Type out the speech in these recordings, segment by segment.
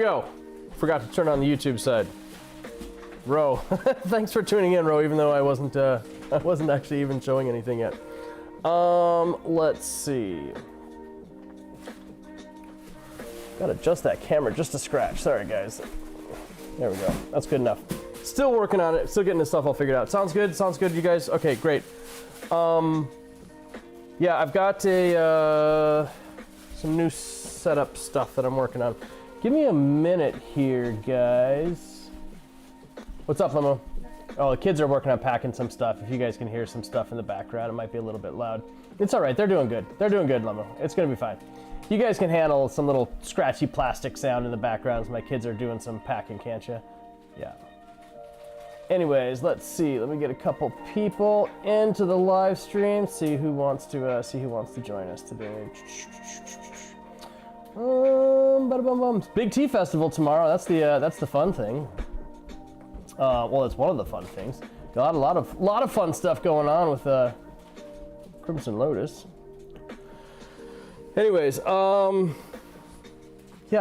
go. Forgot to turn on the YouTube side. Ro, thanks for tuning in, Ro, even though I wasn't actually even showing anything yet. Let's see. Gotta adjust that camera just a scratch. Sorry, guys. There we go. That's good enough. Still working on it. Still getting this stuff all figured out. Sounds good? Sounds good, you guys? Okay, great. Yeah, I've got some new setup stuff that I'm working on. Give me a minute here, guys. What's up, Limo? Oh, the kids are working on packing some stuff. If you guys can hear some stuff in the background, it might be a little bit loud. It's all right. They're doing good. They're doing good, Limo. It's going to be fine. You guys can handle some little scratchy plastic sound in the background as my kids are doing some packing, can't you? Yeah. Anyways, let's see. Let me get a couple people into the live stream. See who wants to join us today. Big Tea Festival tomorrow. That's the fun thing. Well, it's one of the fun things. Got a lot of fun stuff going on with Crimson Lotus. Anyways, yeah,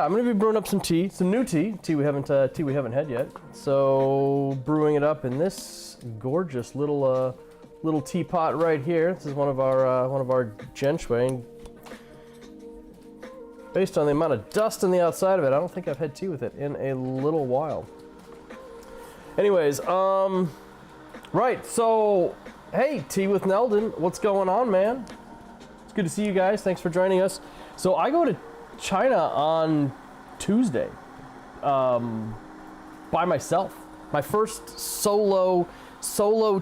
I'm gonna be brewing up some tea, some new tea we haven't had yet. So brewing it up in this gorgeous little teapot right here. This is one of our Genshui. Based on the amount of dust on the outside of it, I don't think I've had tea with it in a little while. Anyways, right, so, hey, Tea with Neldon, what's going on, man? It's good to see you guys, thanks for joining us. So I go to China on Tuesday, by myself. My first solo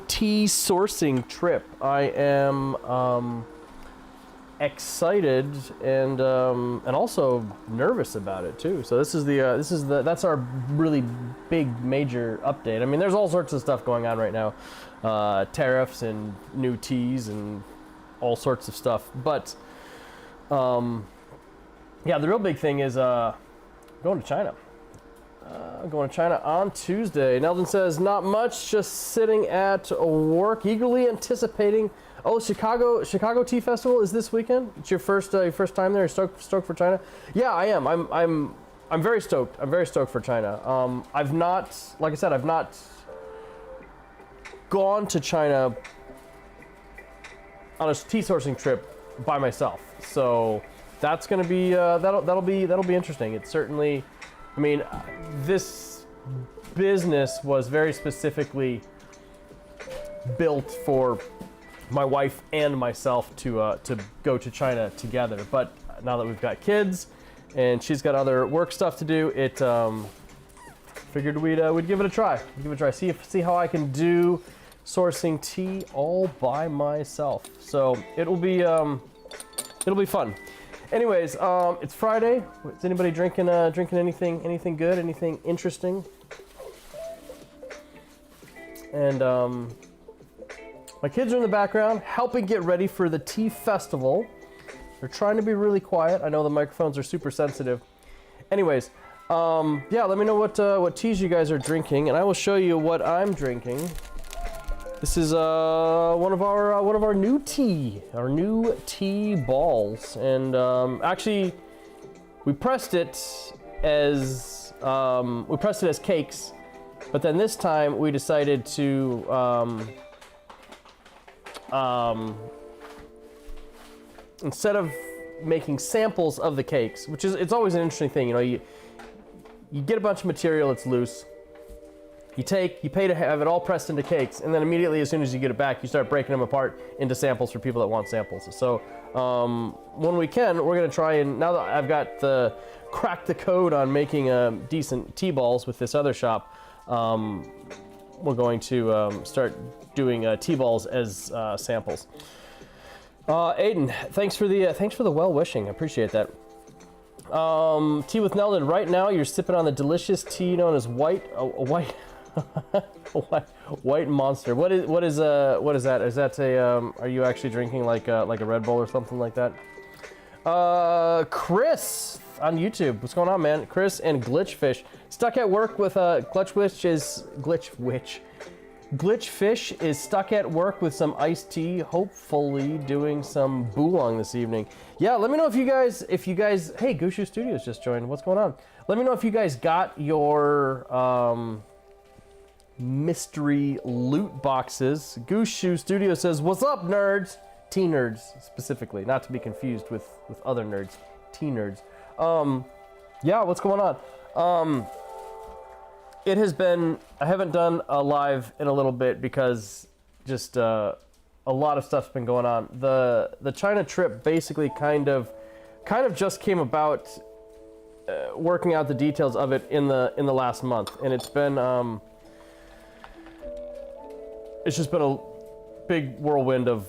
tea sourcing trip. I am, excited and also nervous about it too. So that's our really big major update. I mean, there's all sorts of stuff going on right now, tariffs and new teas and all sorts of stuff. But yeah, the real big thing is going to China. Going to China on Tuesday. Neldon says, not much, just sitting at work, eagerly anticipating. Oh, Chicago Tea Festival is this weekend. It's your first time there. Stoked for China? Yeah, I am. I'm very stoked. I'm very stoked for China. I've not, like I said, I've not gone to China on a tea sourcing trip by myself. So that's gonna be that'll be interesting. It's certainly, I mean, this business was very specifically built for my wife and myself to go to China together. But now that we've got kids and she's got other work stuff to do, it figured we'd give it a try. See how I can do sourcing tea all by myself. So it'll be fun. Anyways, it's Friday. Is anybody drinking anything good, anything interesting? And my kids are in the background helping get ready for the tea festival. They're trying to be really quiet. I know the microphones are super sensitive. Anyways, yeah, let me know what teas you guys are drinking, and I will show you what I'm drinking. This is one of our new tea balls, and actually we pressed it as cakes, but then this time we decided to instead of making samples of the cakes, which is, it's always an interesting thing, you know, you get a bunch of material that's loose, you pay to have it all pressed into cakes, and then immediately as soon as you get it back, you start breaking them apart into samples for people that want samples. So when we can, we're gonna try, and now that I've got cracked the code on making decent tea balls with this other shop, we're going to start doing tea balls as samples. Aiden, thanks for the well wishing. I appreciate that. Tea with Neldon. Right now, you're sipping on the delicious tea known as white monster. What is that? Is that a are you actually drinking like a Red Bull or something like that? Chris on YouTube. What's going on, man? Chris and Glitchfish. Stuck at work with Glitchfish Glitch Fish is stuck at work with some iced tea, hopefully doing some boolong this evening. Yeah, let me know if you guys, hey, Gushu Studios just joined. What's going on? Let me know if you guys got your mystery loot boxes. Gushu Studio says, "What's up, nerds?" Tea nerds specifically, not to be confused with other nerds. Tea nerds. Yeah, what's going on? It has been, I haven't done a live in a little bit because just a lot of stuff's been going on. The China trip basically kind of just came about, working out the details of it in the last month, and it's just been a big whirlwind of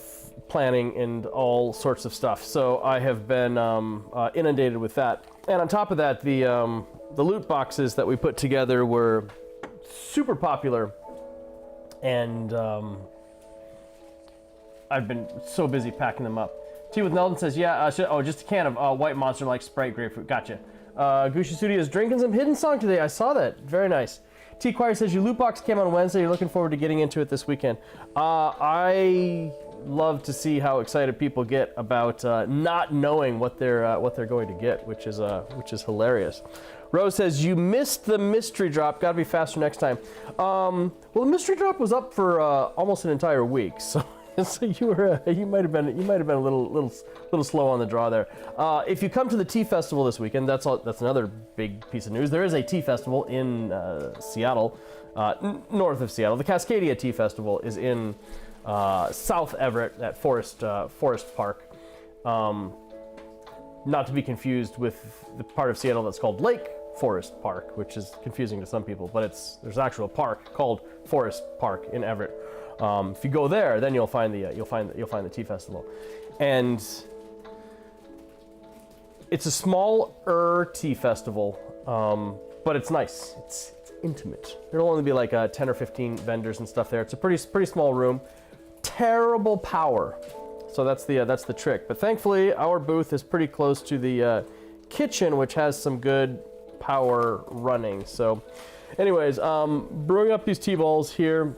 planning and all sorts of stuff. So I have been inundated with that, and on top of that, the loot boxes that we put together were super popular, and I've been so busy packing them up. Tea with Nelson says, yeah, just a can of white monster like Sprite grapefruit. Gotcha. Gucci Studio is drinking some Hidden Song today. I saw that. Very nice. T Choir says, your loot box came on Wednesday. You're looking forward to getting into it this weekend. I love to see how excited people get about not knowing what they're going to get, which is hilarious. Rose says, you missed the mystery drop. Got to be faster next time. Well, the mystery drop was up for almost an entire week, so you might have been a little slow on the draw there. If you come to the Tea Festival this weekend, that's another big piece of news. There is a tea festival in Seattle, north of Seattle. The Cascadia Tea Festival is in South Everett at Forest Park. Not to be confused with the part of Seattle that's called Lake Forest Park, which is confusing to some people, but there's actual park called Forest Park in Everett. If you go there, then you'll find the tea festival, and it's a small tea festival, but it's nice. It's intimate. There'll only be like 10 or 15 vendors and stuff there. It's a pretty small room. Terrible power, so that's the trick. But thankfully, our booth is pretty close to the kitchen, which has some good power running. So, anyways, brewing up these tea balls here.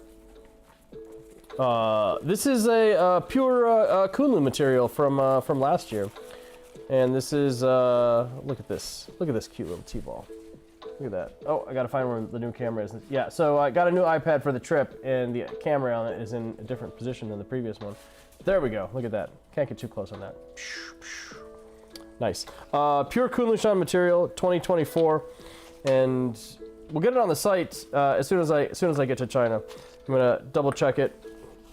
This is a pu-erh Kunlu material from last year, and this is look at this cute little tea ball. Look at that. Oh, I gotta find where the new camera is. Yeah, so I got a new iPad for the trip, and the camera on it is in a different position than the previous one. There we go. Look at that. Can't get too close on that. Nice. Pure Kunlu material, 2024, and we'll get it on the site as soon as I get to China. I'm gonna double check it,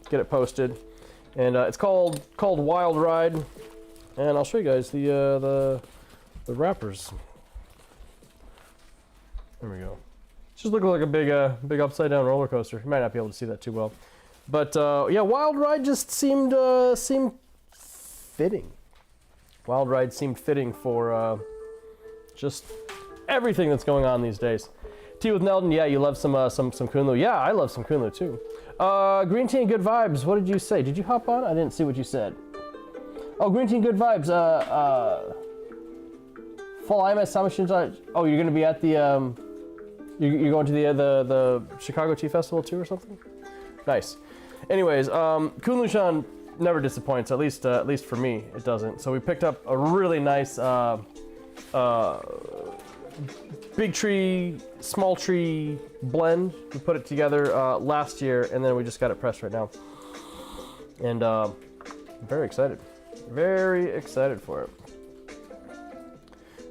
get it posted, and it's called Wild Ride, and I'll show you guys the wrappers. There we go. Just looking like a big upside down roller coaster. You might not be able to see that too well, but yeah, Wild Ride just seemed fitting. Wild Ride seemed fitting for just everything that's going on these days. Tea with Nelden, yeah, you love some Kunlu. Yeah, I love some Kunlu too. Green tea and good vibes. What did you say? Did you hop on? I didn't see what you said. Oh, green tea and good vibes. Full IMS Samashin. Oh, you're gonna be at the you're going to the Chicago Tea Festival too or something? Nice. Anyways, Kunlu-shan never disappoints. At least for me, it doesn't. So we picked up a really nice big tree, small tree blend. We put it together last year, and then we just got it pressed right now. And I'm very excited. Very excited for it.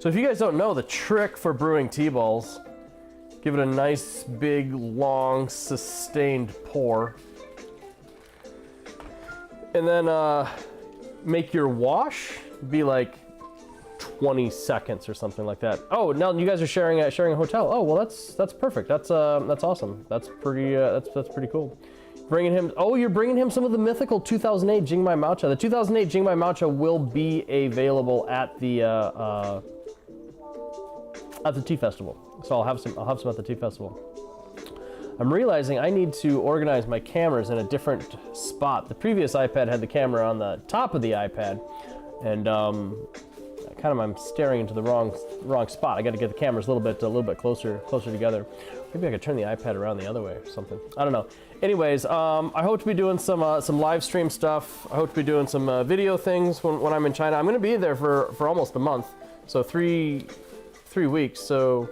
So if you guys don't know, the trick for brewing tea balls, give it a nice, big, long, sustained pour. And then make your wash be like 20 seconds or something like that. Oh, now you guys are sharing a hotel. Oh, well, that's perfect. That's awesome. That's pretty cool. Bringing him. Oh, you're bringing him some of the mythical 2008 Jingmai Matcha. The 2008 Jingmai Matcha will be available at the tea festival. So I'll have some at the tea festival. I'm realizing I need to organize my cameras in a different spot. The previous iPad had the camera on the top of the iPad, and I'm staring into the wrong spot. I got to get the cameras a little bit closer together. Maybe I could turn the iPad around the other way or something. I don't know. Anyways, I hope to be doing some live stream stuff. I hope to be doing some video things when I'm in China. I'm going to be there for almost a month, so three weeks. So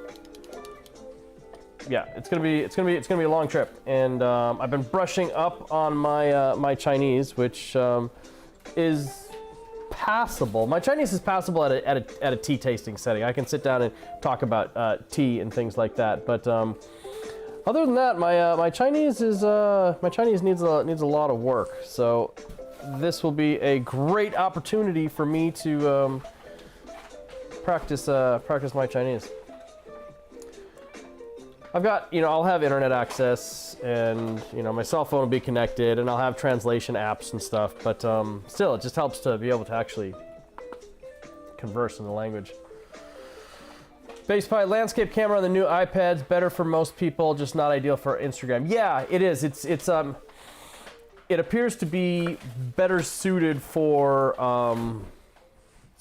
yeah, it's gonna be a long trip, and I've been brushing up on my my Chinese, which is passable. My Chinese is passable at a tea tasting setting. I can sit down and talk about tea and things like that. But other than that, my Chinese needs a lot of work. So this will be a great opportunity for me to practice my Chinese. I've got, I'll have internet access, and my cell phone will be connected, and I'll have translation apps and stuff, but still, it just helps to be able to actually converse in the language. Base Pie, landscape camera on the new iPads, better for most people, just not ideal for Instagram. Yeah, it is. It appears to be better suited for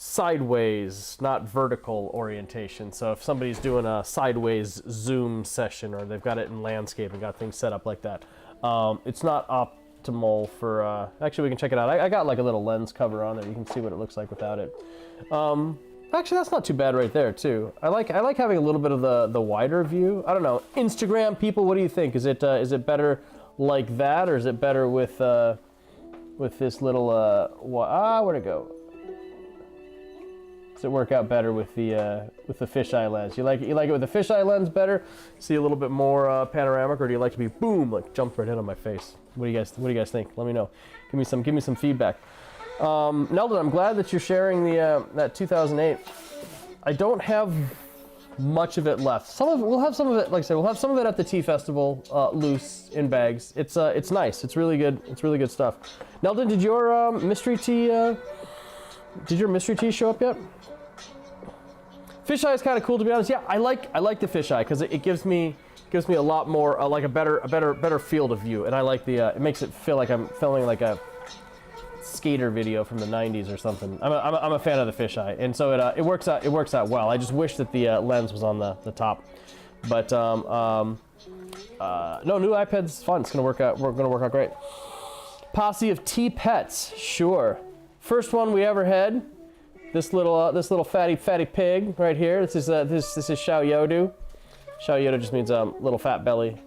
sideways, not vertical orientation. So if somebody's doing a sideways zoom session, or they've got it in landscape and got things set up like that, it's not optimal for, actually we can check it out. I got like a little lens cover on it. You can see what it looks like without it. Actually, that's not too bad right there too. I like having a little bit of the wider view. I don't know. Instagram people, what do you think? Is it better like that, or is it better with this little, where'd it go? Does it work out better with the fisheye lens? You like it with the fisheye lens better? See a little bit more panoramic, or do you like to be boom, like jump right in on my face? What do you guys think? Let me know. Give me some feedback. Neldon, I'm glad that you're sharing the that 2008. I don't have much of it left. We'll have some of it. Like I said, we'll have some of it at the tea festival, loose in bags. It's nice. It's really good. It's really good stuff. Neldon, did your mystery tea? Did your mystery tea show up yet? Fisheye is kind of cool, to be honest. Yeah, I like the fisheye because it gives me a lot more like a better field of view, and I like the it makes it feel like I'm filming like a skater video from the 90s or something. I'm a fan of the fisheye, and so it works out well. I just wish that the lens was on the top, but no, new iPad's fun. It's gonna work out great. Posse of tea pets, sure. First one we ever had. This little fatty pig right here. This is Xiao Yodu. Xiao Yodu just means little fat belly.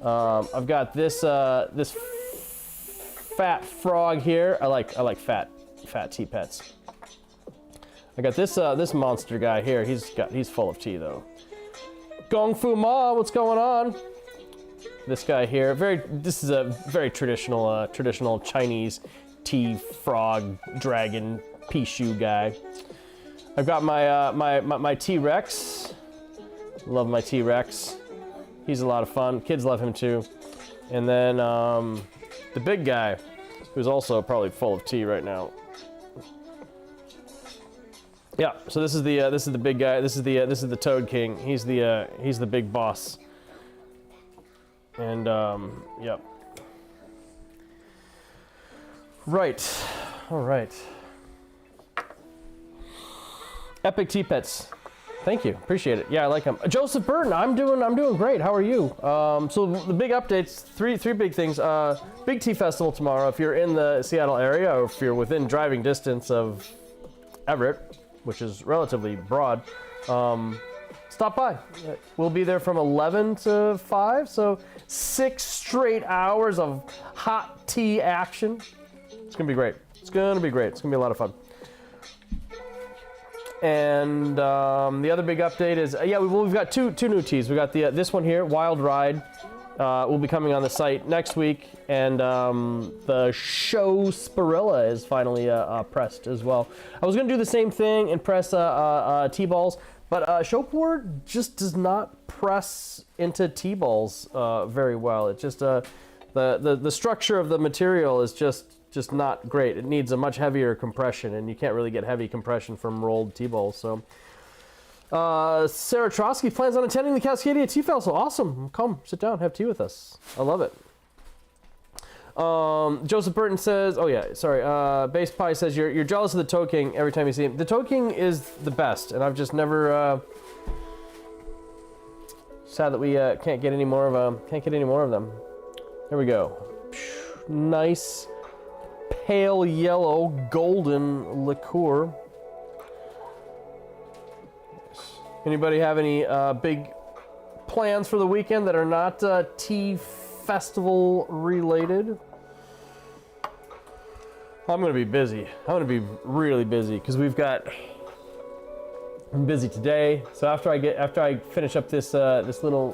I've got this fat frog here. I like fat tea pets. I got this monster guy here. He's full of tea though. Gong Fu Ma, what's going on? This guy here. This is a very traditional Chinese tea frog dragon Pishu guy. I've got my T-Rex. Love my T-Rex. He's a lot of fun. Kids love him too. And then the big guy, who's also probably full of tea right now. Yeah. So this is the big guy. This is the Toad King. He's the big boss. And yep. Right. All right. Epic Tea Pets. Thank you. Appreciate it. Yeah, I like him. Joseph Burton, I'm doing great. How are you? So the big updates, three big things. Big Tea Festival tomorrow. If you're in the Seattle area, or if you're within driving distance of Everett, which is relatively broad, stop by. We'll be there from 11 to 5, so 6 straight hours of hot tea action. It's gonna be great. It's gonna be a lot of fun. And the other big update is, we've got two new teas. We got this one here, Wild Ride, will be coming on the site next week, and the Show Spirilla is finally pressed as well. I was gonna do the same thing and press tea balls, but Showport just does not press into tea balls very well. It's just the structure of the material is just not great. It needs a much heavier compression, and you can't really get heavy compression from rolled tea balls. So Sarah Trotsky plans on attending the Cascadia Tea Festival. Awesome. Come sit down, have tea with us. I love it. Joseph Burton says, oh yeah, sorry, Base Pie says you're jealous of the Toad King every time you see him. The Toad King is the best, and I've just never Sad that we can't get any more of them. Can't get any more of them. There we go. Nice pale yellow golden liqueur. Anybody have any big plans for the weekend that are not tea festival related? I'm gonna be busy. I'm gonna be really busy because I'm busy today. So after I finish up this this little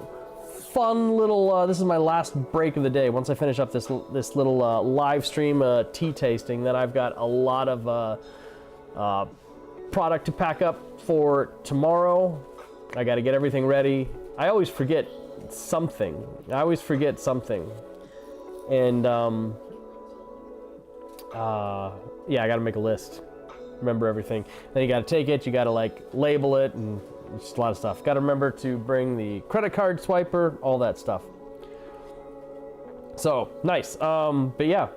fun little this is my last break of the day. Once I finish up this little live stream tea tasting, then I've got a lot of product to pack up for tomorrow. I got to get everything ready. I always forget something. And yeah, I got to make a list. Remember everything. Then you got to take it. You got to like label it and just a lot of stuff. Got to remember to bring the credit card swiper, all that stuff. So nice. But yeah,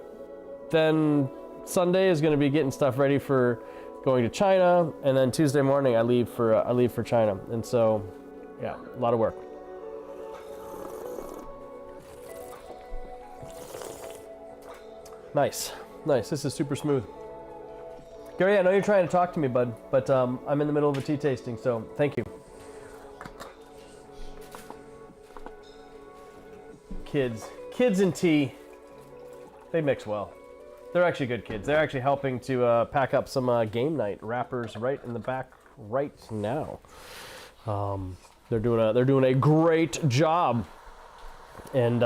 then Sunday is going to be getting stuff ready for going to China, and then Tuesday morning I leave for China, and so yeah, a lot of work. Nice. This is super smooth. Gary, I know you're trying to talk to me, bud, but I'm in the middle of a tea tasting, so thank you. Kids and tea, they mix well. They're actually good kids. They're actually helping to pack up some game night wrappers right in the back right now. They're doing a great job. And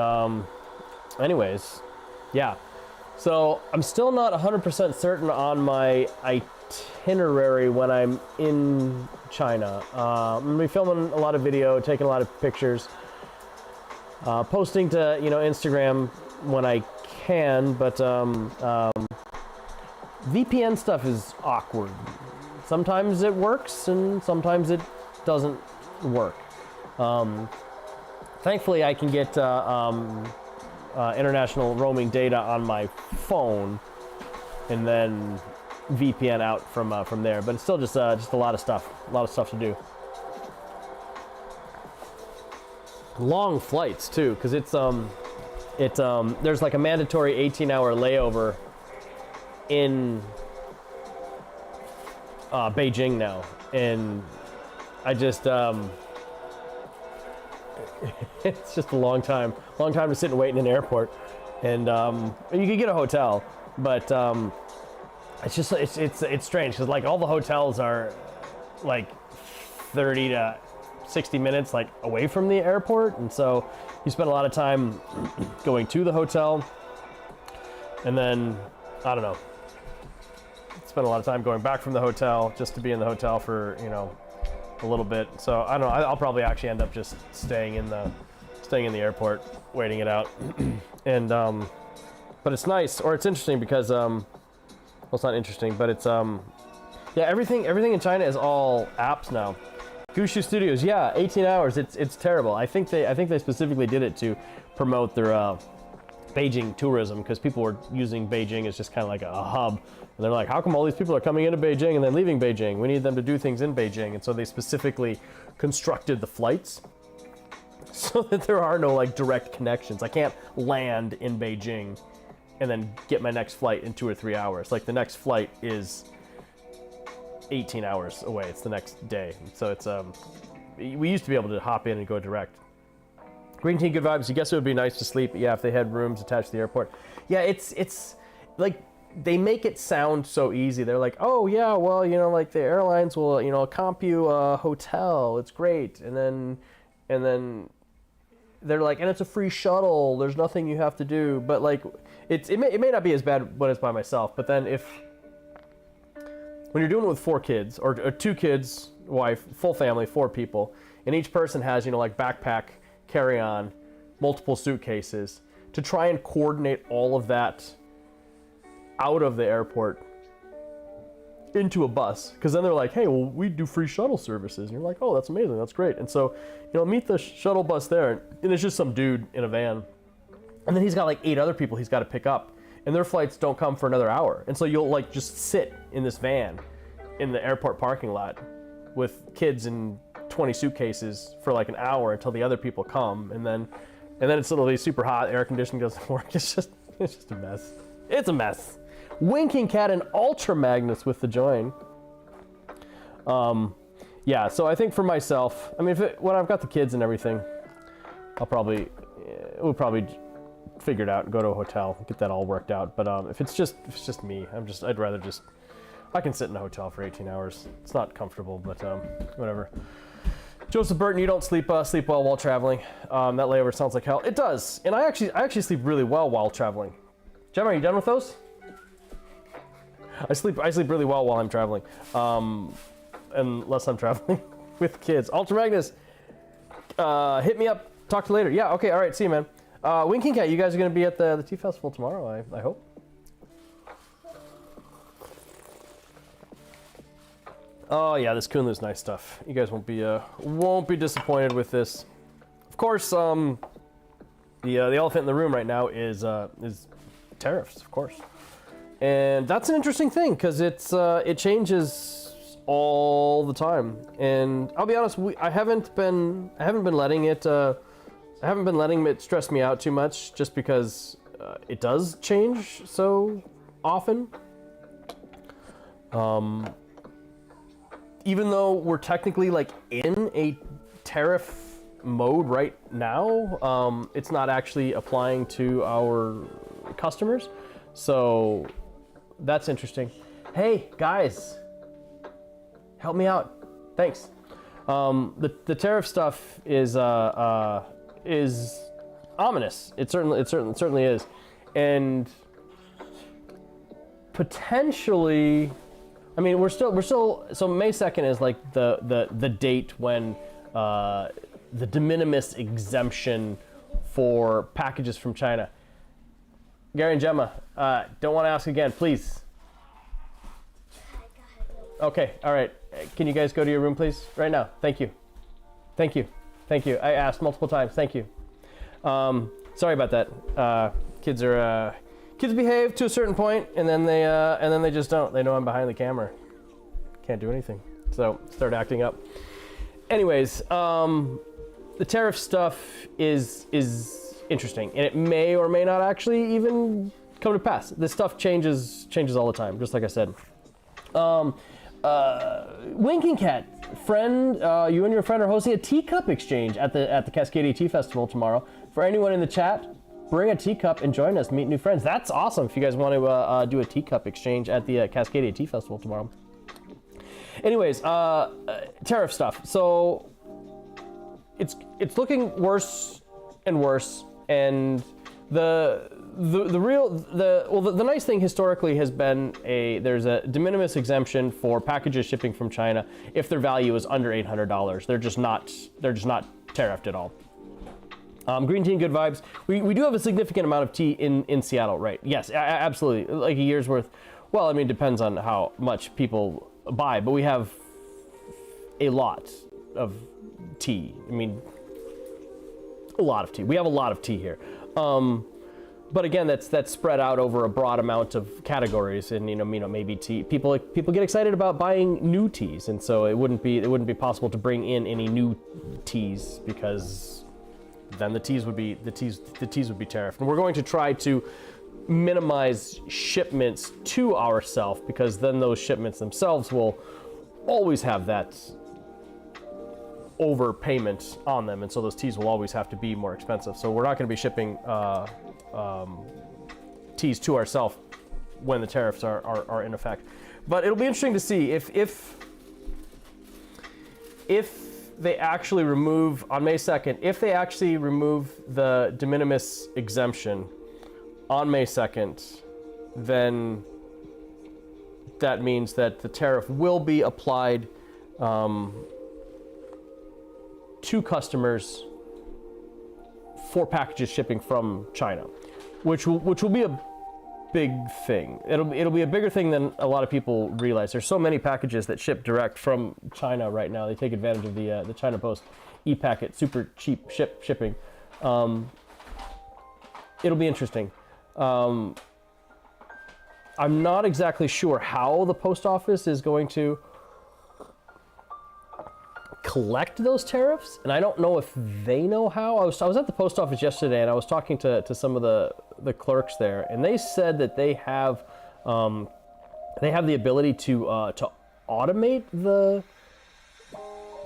anyways, yeah. So I'm still not 100% certain on my itinerary when I'm in China. I'm gonna be filming a lot of video, taking a lot of pictures, posting to Instagram when I can, but VPN stuff is awkward. Sometimes it works and sometimes it doesn't work. Thankfully, I can get international roaming data on my phone, and then VPN out from there. But it's still just a lot of stuff to do. Long flights too, because there's like a mandatory 18-hour layover in Beijing now, and I just it's just a long time to sit and wait in an airport, and you could get a hotel, but it's strange because like all the hotels are like 30 to 60 minutes like away from the airport, and so you spend a lot of time going to the hotel, and then I don't know, spend a lot of time going back from the hotel just to be in the hotel for a little bit. So I don't know, I'll probably actually end up just staying in the airport waiting it out. And but it's nice, or it's interesting because well, it's not interesting, but it's yeah, everything in China is all apps now. Gushu Studios, yeah, 18 hours. It's terrible. I think they specifically did it to promote their Beijing tourism, because people were using Beijing as just kind of like a hub. And they're like, how come all these people are coming into Beijing and then leaving Beijing? We need them to do things in Beijing. And so they specifically constructed the flights so that there are no like direct connections. I can't land in Beijing and then get my next flight in 2 or 3 hours. Like the next flight is 18 hours away. It's the next day. So it's we used to be able to hop in and go direct. Green tea, good vibes. You guess it would be nice to sleep, yeah, if they had rooms attached to the airport. Yeah, it's like they make it sound so easy. They're like, oh yeah, well, like the airlines will, comp you a hotel. It's great. And then they're like, and it's a free shuttle. There's nothing you have to do. But like, it may not be as bad when it's by myself. But then when you're doing it with 4 kids or 2 kids, wife, full family, 4 people, and each person has, like backpack, carry-on, multiple suitcases, to try and coordinate all of that out of the airport into a bus, because then they're like, hey, well, we do free shuttle services, and you're like, oh, that's amazing, that's great. And so meet the shuttle bus there, and it's just some dude in a van, and then he's got like 8 other people he's got to pick up, and their flights don't come for another hour, and so you'll like just sit in this van in the airport parking lot with kids and 20 suitcases for like an hour until the other people come, and then it's literally super hot. Air conditioning doesn't work. It's just a mess. It's a mess. Winking Cat and Ultra Magnus with the join. Yeah, so I think for myself, I mean, when I've got the kids and everything, we'll probably figure it out and go to a hotel, get that all worked out. But if it's just me, I'd rather just, I can sit in a hotel for 18 hours. It's not comfortable, but whatever. Joseph Burton, you don't sleep well while traveling. That layover sounds like hell. It does, and I actually sleep really well while traveling. Gemma, are you done with those? I sleep really well while I'm traveling, unless I'm traveling with kids. Ultra Magnus, hit me up. Talk to you later. Yeah, okay, all right, see you, man. Winking Cat, you guys are going to be at the tea festival tomorrow, I hope. Oh yeah, this Kunlu's nice stuff. You guys won't be disappointed with this. Of course, the elephant in the room right now is tariffs, of course, and that's an interesting thing because it changes all the time. And I'll be honest, I haven't been letting it stress me out too much, just because it does change so often. Even though we're technically like in a tariff mode right now, it's not actually applying to our customers. So that's interesting. Hey guys, help me out. Thanks. The tariff stuff is ominous. It certainly is, and potentially, I mean, we're still. So May 2nd is like the date when the de minimis exemption for packages from China. Gary and Gemma, don't want to ask again, please. Okay, all right. Can you guys go to your room, please, right now? Thank you. Thank you. Thank you. I asked multiple times. Thank you. Sorry about that. Kids behave to a certain point, and then they just don't. They know I'm behind the camera. Can't do anything. So start acting up. Anyways, the tariff stuff is interesting, and it may or may not actually even come to pass. This stuff changes all the time, just like I said. Winking Cat, friend, you and your friend are hosting a teacup exchange at the Cascadia Tea Festival tomorrow. For anyone in the chat, bring a teacup and join us, meet new friends. That's awesome if you guys want to do a teacup exchange at the Cascadia Tea Festival tomorrow. Anyways, tariff stuff. So it's looking worse and worse, and the nice thing historically has been there's a de minimis exemption for packages shipping from China if their value is under $800. They're just not tariffed at all. Green tea and good vibes. We do have a significant amount of tea in Seattle, right? Yes, absolutely. Like a year's worth. Well, I mean, it depends on how much people buy, but we have a lot of tea. I mean, a lot of tea. We have a lot of tea here. But again, that's spread out over a broad amount of categories, and maybe tea. People get excited about buying new teas, and so it wouldn't be possible to bring in any new teas, because then the teas would be tariffed. And we're going to try to minimize shipments to ourselves, because then those shipments themselves will always have that overpayment on them, and so those teas will always have to be more expensive. So we're not going to be shipping teas to ourselves when the tariffs are in effect. But it'll be interesting to see if they actually remove, on May 2nd, if they actually remove the de minimis exemption on May 2nd, then that means that the tariff will be applied to customers for packages shipping from China, which will be a big thing. It'll be a bigger thing than a lot of people realize. There's so many packages that ship direct from China right now. They take advantage of the China Post e-packet super cheap shipping. It'll be interesting. I'm not exactly sure how the post office is going to collect those tariffs, and I don't know if they know how. I was at the post office yesterday, and I was talking to some of the clerks there, and they said that they have the ability to automate the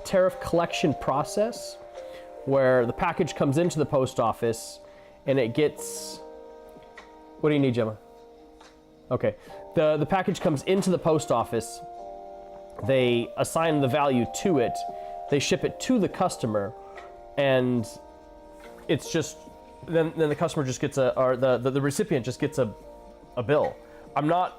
tariff collection process, where the package comes into the post office and it gets. What do you need, Gemma? Okay, the package comes into the post office. They assign the value to it. They ship it to the customer, and it's just then the customer just gets the recipient just gets a bill. I'm not.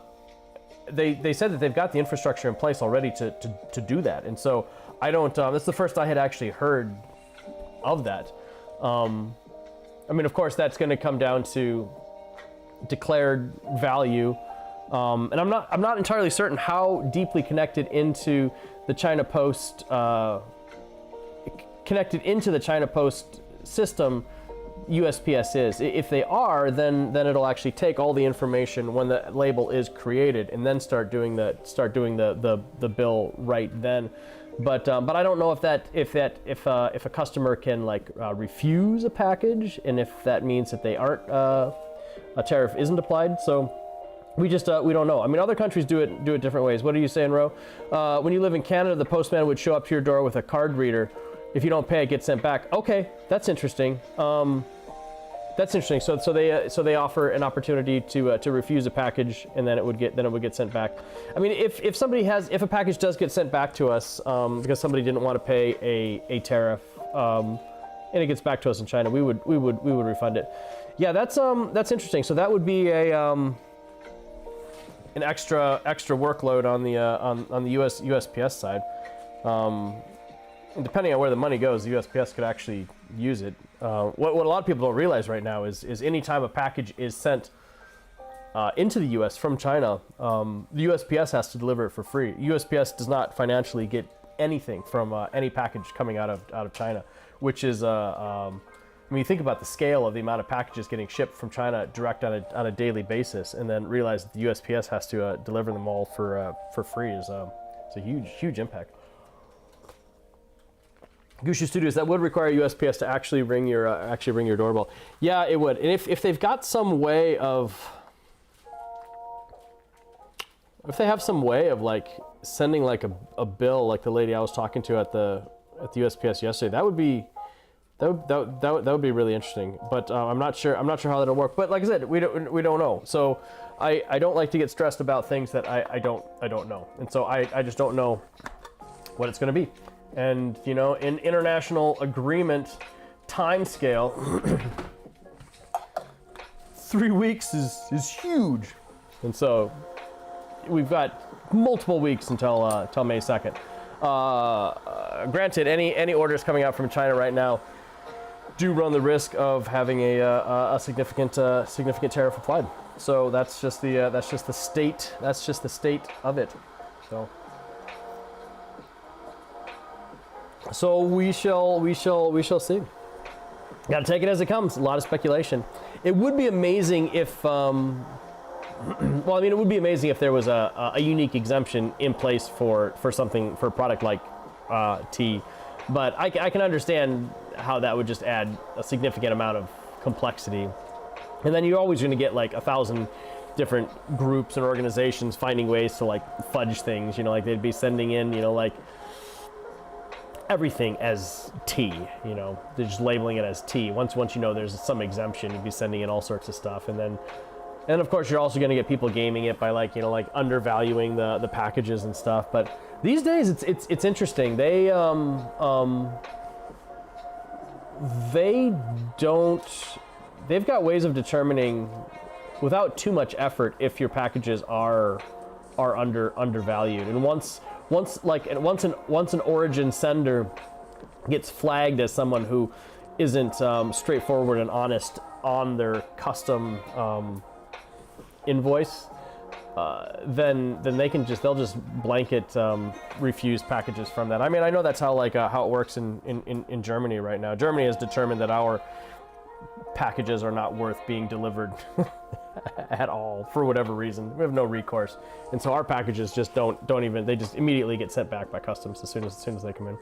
They said that they've got the infrastructure in place already to do that, and so I don't. That's the first I had actually heard of that. I mean, of course, that's going to come down to declared value. And I'm not entirely certain how deeply connected into the China Post system USPS is. If they are, then it'll actually take all the information when the label is created and then start doing the bill right then. But I don't know if a customer can refuse a package, and if that means that they aren't a tariff isn't applied. So. We don't know. I mean, other countries do it different ways. What are you saying, Ro? When you live in Canada, the postman would show up to your door with a card reader. If you don't pay, it gets sent back. Okay, that's interesting. That's interesting. So they offer an opportunity to refuse a package, and then it would get sent back. I mean, if a package does get sent back to us because somebody didn't want to pay a tariff, and it gets back to us in China, we would refund it. Yeah, that's interesting. So that would be an extra workload on the USPS side. Depending on where the money goes, the USPS could actually use it. What a lot of people don't realize right now is any time a package is sent into the U.S. from China, the USPS has to deliver it for free. USPS does not financially get anything from any package coming out of China, which is when you think about the scale of the amount of packages getting shipped from China direct on a daily basis, and then realize that the USPS has to deliver them all for free is a huge impact. Gushu Studios, that would require USPS to actually ring your doorbell. Yeah, it would. And if they've got some way of, if they have some way of sending a bill like the lady I was talking to at the USPS yesterday, that would be really interesting. But I'm not sure how that'll work. But like I said, we don't know. So I don't like to get stressed about things that I don't know. And so I just don't know what it's going to be. And in international agreement time scale, 3 weeks is huge. And so we've got multiple weeks until May 2nd. Granted, any orders coming out from China right now do run the risk of having a significant tariff applied. So that's just the state of it. So we shall see. Got to take it as it comes. A lot of speculation. It would be amazing if, well, I mean, it would be amazing if there was a unique exemption in place for a product like tea. But I can understand how that would just add a significant amount of complexity. And then you're always going to get 1,000 different groups and organizations finding ways to fudge things. They'd be sending in, everything as tea. They're just labeling it as tea. Once there's some exemption, you'd be sending in all sorts of stuff. And of course, you're also going to get people gaming it by undervaluing the packages and stuff. But these days, it's interesting. They've got ways of determining without too much effort if your packages are undervalued. And once an origin sender gets flagged as someone who isn't straightforward and honest on their custom invoice, then they'll just blanket refuse packages from that. I mean, I know that's how it works in Germany right now. Germany has determined that our packages are not worth being delivered at all for whatever reason. We have no recourse, and so our packages just don't even. They just immediately get sent back by customs as soon as they come in.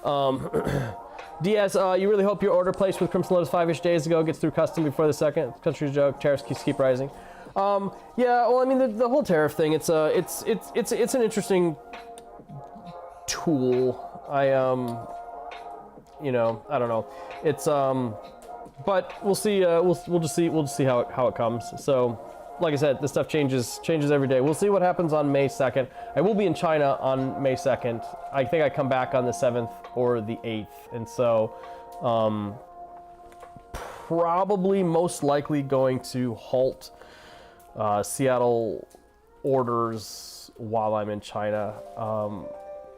Diaz, you really hope your order placed with Crimson Lotus 5-ish days ago gets through custom before the second country's joke. Tariffs keep rising. Yeah, well, I mean, the whole tariff thing, it's an interesting tool. You know, I don't know. It's but we'll see. We'll just see how it comes. So, like I said, this stuff changes every day. We'll see what happens on May 2nd. I will be in China on May 2nd. I think I come back on the 7th or the 8th, and so probably most likely going to halt Seattle orders while I'm in China.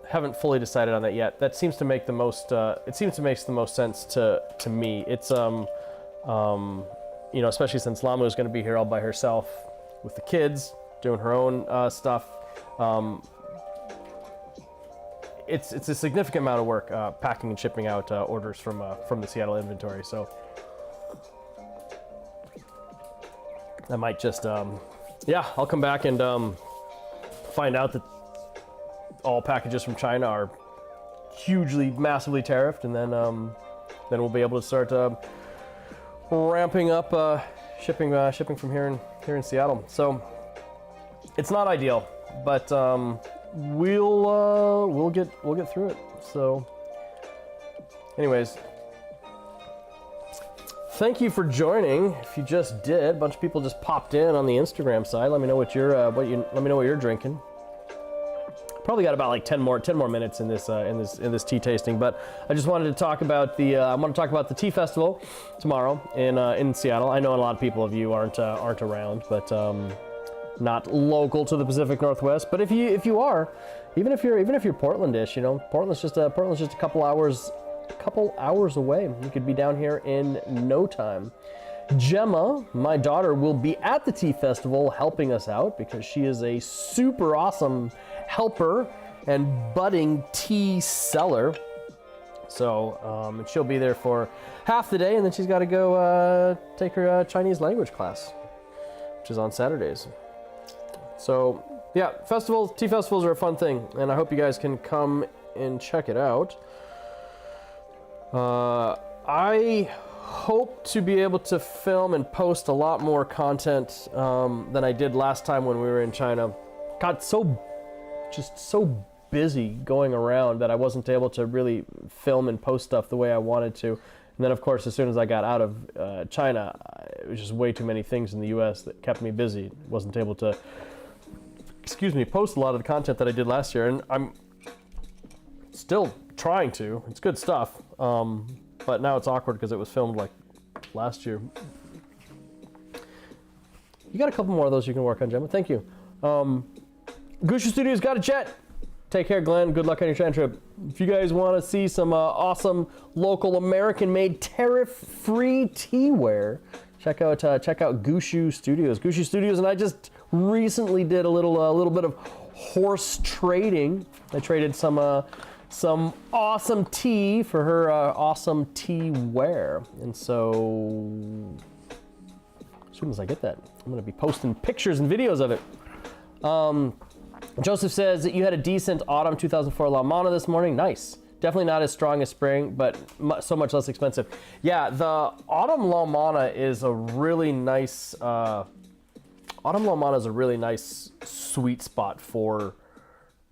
Haven't fully decided on that yet. That seems to make the most. It seems to make the most sense to me. It's you know, especially since Lamu is going to be here all by herself with the kids, doing her own stuff. It's a significant amount of work packing and shipping out orders from the Seattle inventory. So I might just, yeah, I'll come back and find out that all packages from China are hugely, massively tariffed, and then we'll be able to start ramping up shipping from here in Seattle. So it's not ideal, but we'll get through it. So, anyways, thank you for joining. If you just did, a bunch of people just popped in on the Instagram side. Let me know what you're drinking. Probably got about like 10 more minutes in this tea tasting, but I just wanted to talk about the tea festival tomorrow in Seattle. I know a lot of people of you aren't around, but not local to the Pacific Northwest. But if you are, even if you're Portlandish, you know, Portland's just a couple hours away. You could be down here in no time. Gemma, my daughter, will be at the tea festival helping us out because she is a super awesome helper and budding tea seller. So, and she'll be there for half the day, and then she's got to go take her Chinese language class, which is on Saturdays. So, yeah, tea festivals are a fun thing, and I hope you guys can come and check it out. I hope to be able to film and post a lot more content than I did last time when we were in China. Got so busy going around that I wasn't able to really film and post stuff the way I wanted to. And then, of course, as soon as I got out of China, it was just way too many things in the U.S. that kept me busy. Wasn't able to, post a lot of the content that I did last year, and I'm still trying to. It's good stuff, but now it's awkward because it was filmed like last year. You got a couple more of those you can work on, Gemma. Thank you. Gushu Studios got a jet. Take care, Glenn. Good luck on your China trip. If you guys want to see some awesome local American-made tariff-free teaware, check out Gushu Studios. Gushu Studios and I just recently did a little bit of horse trading. I traded some awesome tea for her awesome teaware, and so as soon as I get that, I'm going to be posting pictures and videos of it. Joseph says that you had a decent autumn 2004 La Mana this morning. Nice. Definitely not as strong as spring, but so much less expensive. Yeah, the autumn La Mana is a really nice. Autumn La Mana is a really nice sweet spot for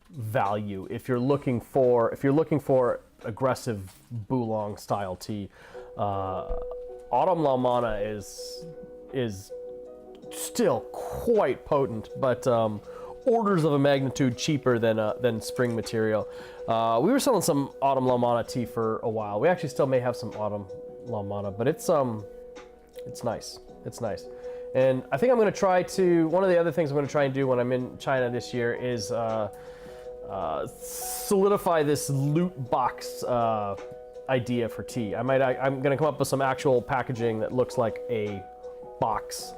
value if you're looking for aggressive Boolong style tea. Autumn La Mana is still quite potent, but orders of a magnitude cheaper than spring material. We were selling some autumn La Mana tea for a while. We actually still may have some autumn La Mana, but it's nice. It's nice. And I think I'm going to try to, one of the other things I'm going to try and do when I'm in China this year is solidify this loot box idea for tea. I'm going to come up with some actual packaging that looks like a box.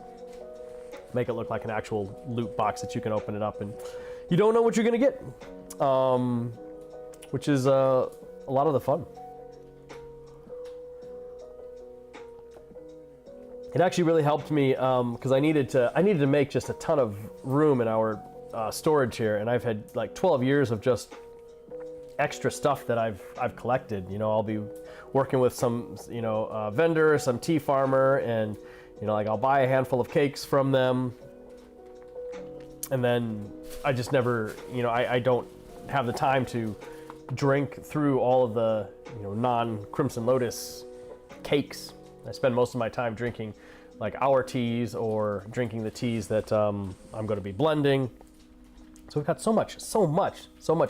Make it look like an actual loot box that you can open it up and you don't know what you're going to get, which is a lot of the fun. It actually really helped me because I needed to make just a ton of room in our storage here, and I've had like 12 years of just extra stuff that I've collected. You know, I'll be working with some, you know, vendor, some tea farmer, and, you know, like I'll buy a handful of cakes from them, and then I just never, you know, I don't have the time to drink through all of the, you know, non-Crimson Lotus cakes. I spend most of my time drinking like our teas or drinking the teas that I'm going to be blending. So we've got so much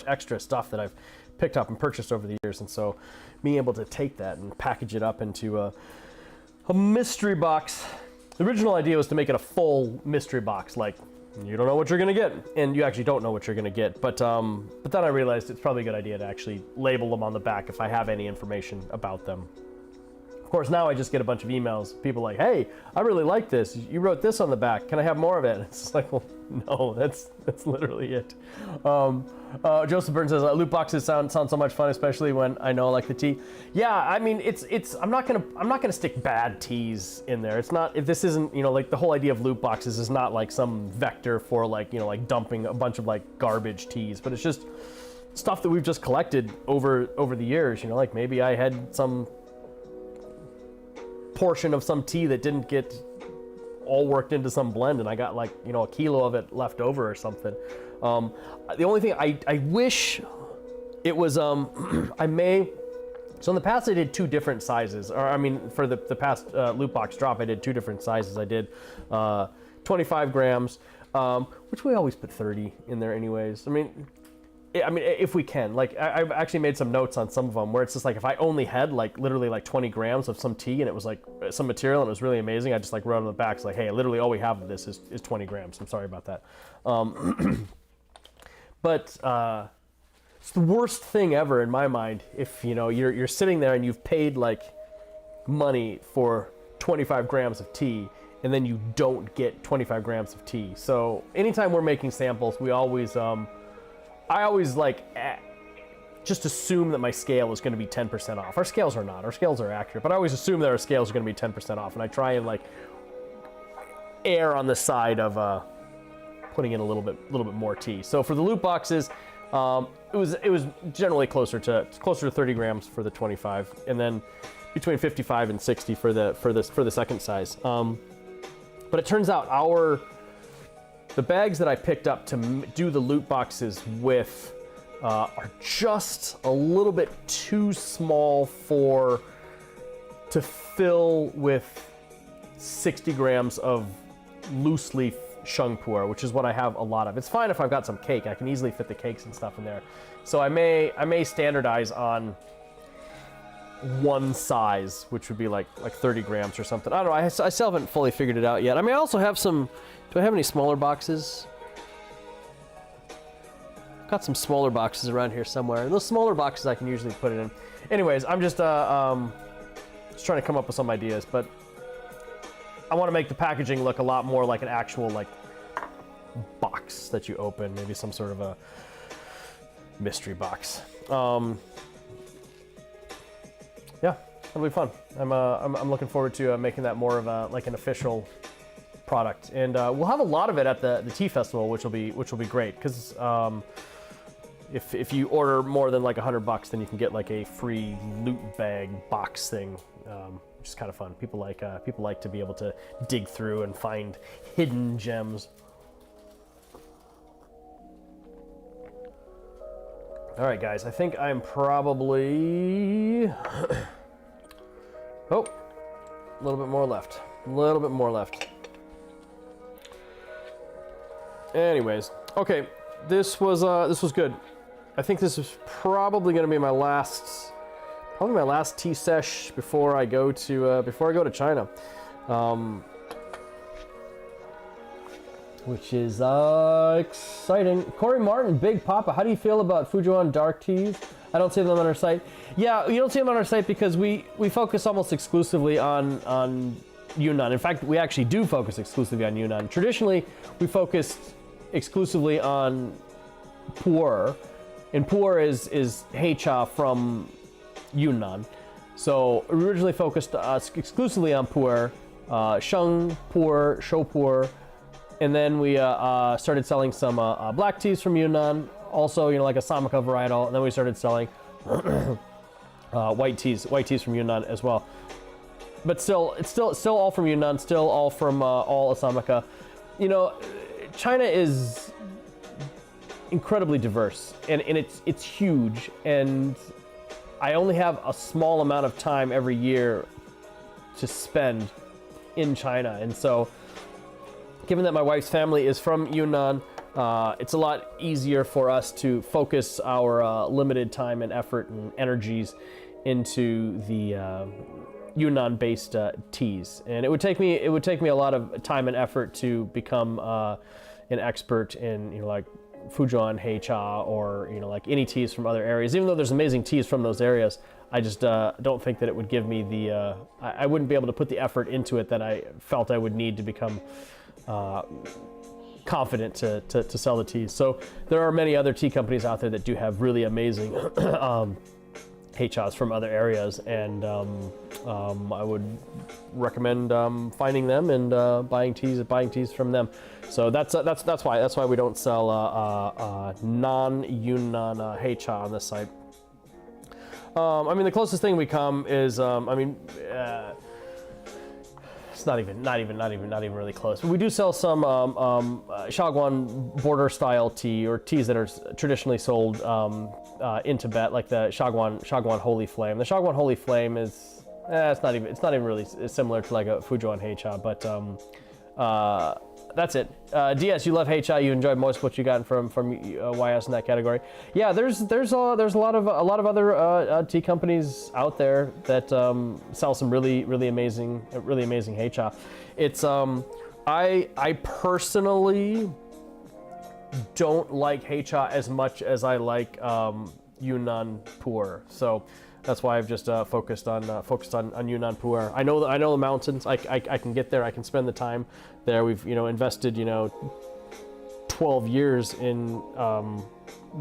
extra stuff that I've picked up and purchased over the years, and so being able to take that and package it up into a mystery box. The original idea was to make it a full mystery box, like you don't know what you're gonna get, and you actually don't know what you're gonna get. But then I realized it's probably a good idea to actually label them on the back if I have any information about them. Of course, now I just get a bunch of emails, people like, hey, I really like this. You wrote this on the back. Can I have more of it? It's like, well, no, that's literally it. Joseph Burns says, loot boxes sound so much fun, especially when I know I like the tea. Yeah, I mean, I'm not gonna stick bad teas in there. It's not, if this isn't, you know, like the whole idea of loot boxes is not like some vector for like, you know, like dumping a bunch of like garbage teas, but it's just stuff that we've just collected over the years. You know, like maybe I had some portion of some tea that didn't get all worked into some blend, and I got like, you know, a kilo of it left over or something. The only thing I wish it was, I may, so in the past I did two different sizes, or I mean for the past loot box drop I did two different sizes. I did 25 grams, which we always put 30 in there anyways. I mean, if we can, like I've actually made some notes on some of them where it's just like if I only had like literally like 20 grams of some tea and it was like some material and it was really amazing, I just like wrote on the back, it's like, hey, literally all we have of this is 20 grams. I'm sorry about that. But it's the worst thing ever in my mind if, you know, you're sitting there and you've paid like money for 25 grams of tea and then you don't get 25 grams of tea. So anytime we're making samples, we always I always like just assume that my scale is going to be 10% off. Our scales are not. Our scales are accurate, but I always assume that our scales are going to be 10% off, and I try and like err on the side of putting in a little bit more tea. So for the loot boxes, it was generally closer to 30 grams for the 25, and then between 55 and 60 for the second size. But it turns out the bags that I picked up to do the loot boxes with are just a little bit too small to fill with 60 grams of loose leaf sheng pu'er, which is what I have a lot of. It's fine if I've got some cake. I can easily fit the cakes and stuff in there. So I may standardize on one size, which would be like 30 grams or something. I don't know. I still haven't fully figured it out yet. I mean, I also have some. Do I have any smaller boxes? Got some smaller boxes around here somewhere. And those smaller boxes I can usually put it in. Anyways, I'm just trying to come up with some ideas, but I want to make the packaging look a lot more like an actual like box that you open, maybe some sort of a mystery box. Yeah, it'll be fun. I'm looking forward to making that more of a like an official product, and we'll have a lot of it at the tea festival, which will be great because if you order more than like $100, then you can get like a free loot bag box thing, which is kind of fun. People like to be able to dig through and find hidden gems. All right, guys, I think I'm probably oh, a little bit more left. Anyways, okay, this was good. I think this is probably going to be my last tea sesh before I go to China, which is exciting. Corey Martin, Big Papa, how do you feel about Fujian dark teas? I don't see them on our site. Yeah, you don't see them on our site because we focus almost exclusively on Yunnan. In fact, we actually do focus exclusively on Yunnan. Traditionally, we focused exclusively on pu'er, and pu'er is heicha from Yunnan. So originally focused exclusively on pu'er, sheng pu'er, shou pu'er, And then we started selling some black teas from Yunnan, also, you know, like a Samaka varietal. And then we started selling white teas from Yunnan as well. But still, it's still all from Yunnan, still all from all Asamaka. You know, China is incredibly diverse, and it's huge, and I only have a small amount of time every year to spend in China. And so, given that my wife's family is from Yunnan, it's a lot easier for us to focus our limited time and effort and energies into the Yunnan-based teas. And it would take me a lot of time and effort to become an expert in, you know, like Fujian Heicha or, you know, like any teas from other areas. Even though there's amazing teas from those areas, I just don't think that it would give me the I wouldn't be able to put the effort into it that I felt I would need to become confident to sell the teas. So there are many other tea companies out there that do have really amazing Heichas from other areas, and I would recommend finding them and buying teas from them. So that's why we don't sell non-Yunnan Heicha on this site. I mean, the closest thing we come is it's not even really close. But we do sell some Shaguan border style tea, or teas that are traditionally sold in Tibet, like the Shaguan Holy Flame. The Shaguan Holy Flame is it's not even really similar to like a Fujian Heicha, but that's it. DS, you love Heicha. You enjoy most of what you got from YS in that category. Yeah, there's a lot of other tea companies out there that sell some really amazing Heicha. It's I personally don't like Heicha as much as I like Yunnan pu'er. So that's why I've just focused on Yunnan pu'er. I know the mountains. I can get there. I can spend the time there. We've invested 12 years in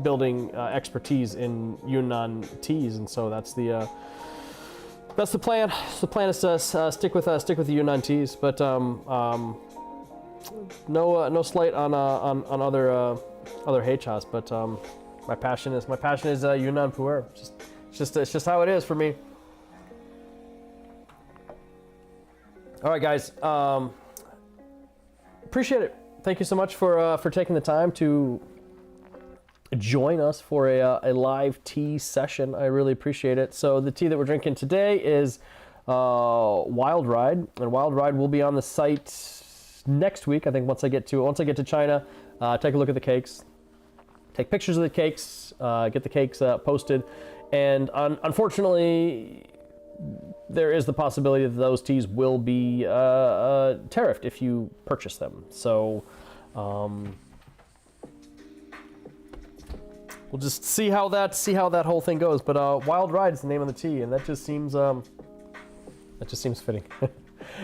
building expertise in Yunnan teas, and so that's the plan. The plan is to stick with the Yunnan teas, but no slight on other Heichas. But my passion is Yunnan pu'er. It's just how it is for me. All right, guys. Appreciate it. Thank you so much for taking the time to join us for a live tea session. I really appreciate it. So the tea that we're drinking today is Wild Ride, and Wild Ride will be on the site next week. I think once I get to China, take a look at the cakes, take pictures of the cakes, get the cakes posted. And unfortunately, there is the possibility that those teas will be tariffed if you purchase them. So we'll just see how that whole thing goes. But Wild Ride is the name of the tea, and that just seems fitting.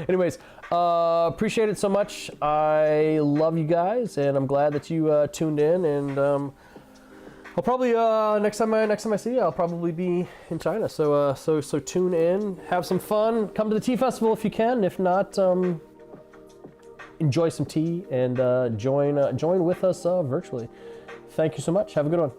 Anyways, appreciate it so much. I love you guys, and I'm glad that you tuned in. And I'll probably next time I see you, I'll probably be in China. So tune in, have some fun, come to the tea festival if you can. If not, enjoy some tea and join with us virtually. Thank you so much. Have a good one.